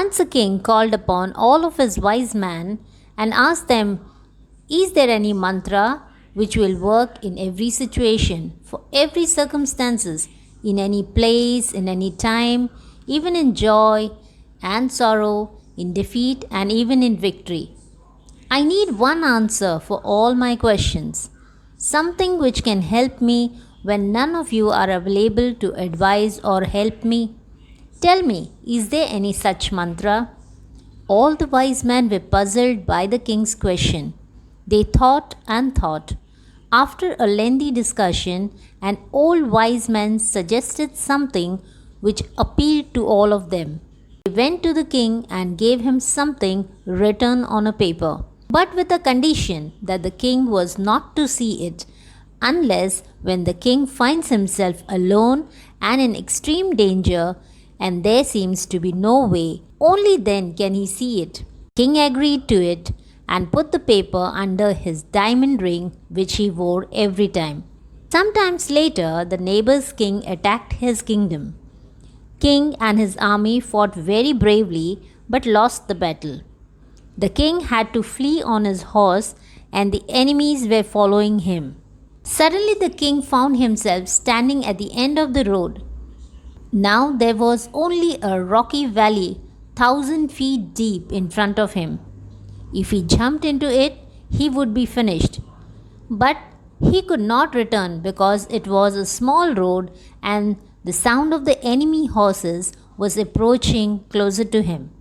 Once a king called upon all of his wise men and asked them, is there any mantra which will work in every situation, for every circumstances, in any place, in any time, even in joy and sorrow, in defeat and even in victory? I need one answer for all my questions, something which can help me when none of you are available to advise or help me. Tell me, is there any such mantra? All the wise men were puzzled by the king's question. They thought and thought. After a lengthy discussion, an old wise man suggested something which appealed to all of them. They went to the king and gave him something written on a paper, but with a condition that the king was not to see it unless when the king finds himself alone and in extreme danger and there seems to be no way, only then can he see it. King agreed to it and put the paper under his diamond ring which he wore every time. Sometimes later, the neighbor's king attacked his kingdom. King and his army fought very bravely but lost the battle. The king had to flee on his horse and the enemies were following him. Suddenly the king found himself standing at the end of the road. Now there was only a rocky valley 1,000 feet deep in front of him. If he jumped into it, he would be finished. But he could not return because it was a small road and the sound of the enemy horses was approaching closer to him.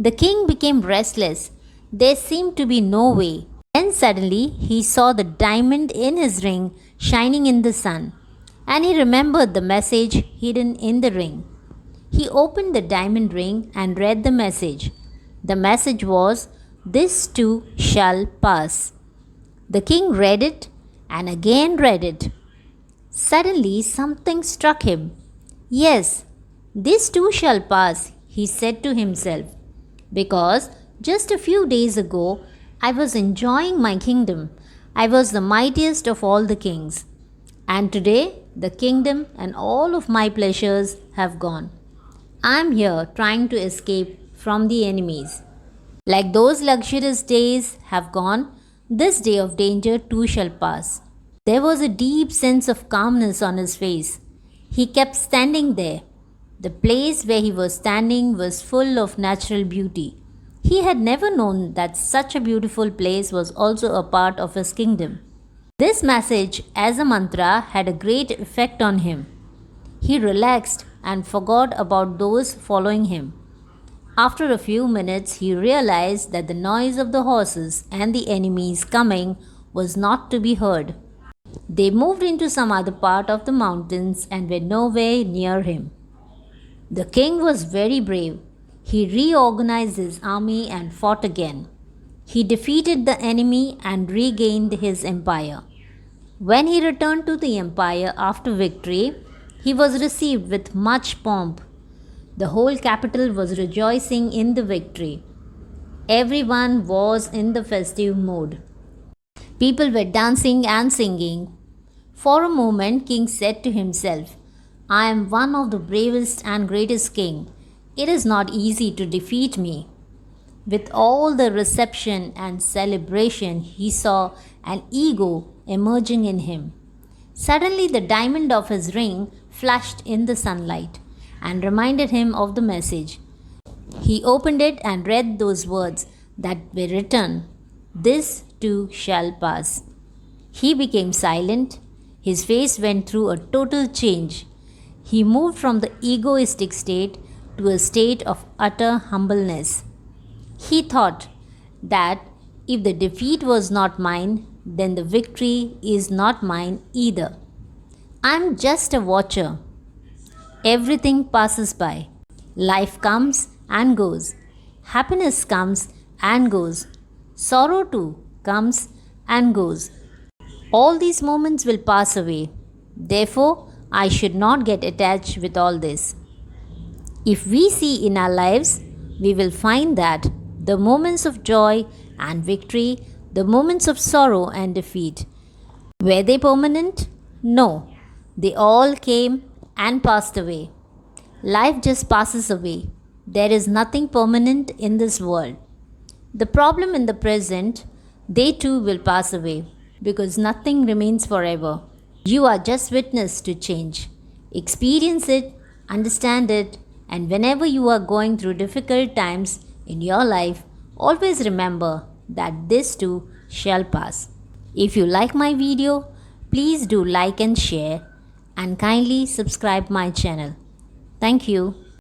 The king became restless. There seemed to be no way. Then suddenly he saw the diamond in his ring shining in the sun, and he remembered the message hidden in the ring. He opened the diamond ring and read the message. The message was, "This too shall pass." The king read it and again read it. Suddenly something struck him. Yes, this too shall pass, he said to himself, because just a few days ago I was enjoying my kingdom. I was the mightiest of all the kings. And today the kingdom and all of my pleasures have gone. I am here trying to escape from the enemies. Like those luxurious days have gone, this day of danger too shall pass. There was a deep sense of calmness on his face. He kept standing there. The place where he was standing was full of natural beauty. He had never known that such a beautiful place was also a part of his kingdom. This message, as a mantra, had a great effect on him. He relaxed and forgot about those following him. After a few minutes, he realized that the noise of the horses and the enemies coming was not to be heard. They moved into some other part of the mountains and were nowhere near him. The king was very brave. He reorganized his army and fought again. He defeated the enemy and regained his empire. When he returned to the empire after victory, he was received with much pomp. The whole capital was rejoicing in the victory. Everyone was in the festive mood. People were dancing and singing. For a moment, King said to himself, I am one of the bravest and greatest king. It is not easy to defeat me. With all the reception and celebration, he saw an ego emerging in him. Suddenly, the diamond of his ring flashed in the sunlight and reminded him of the message. He opened it and read those words that were written, This too shall pass. He became silent. His face went through a total change. He moved from the egoistic state to a state of utter humbleness. He thought that if the defeat was not mine, then the victory is not mine either. I am just a watcher. Everything passes by. Life comes and goes. Happiness comes and goes. Sorrow too comes and goes. All these moments will pass away. Therefore, I should not get attached with all this. If we see in our lives, we will find that the moments of joy and victory, the moments of sorrow and defeat, were they permanent? No. They all came and passed away. Life just passes away. There is nothing permanent in this world. The problem in the present, they too will pass away because nothing remains forever. You are just witness to change. Experience it, understand it, and whenever you are going through difficult times in your life, always remember that this too shall pass. If you like my video, please do like and share and kindly subscribe my channel. Thank you.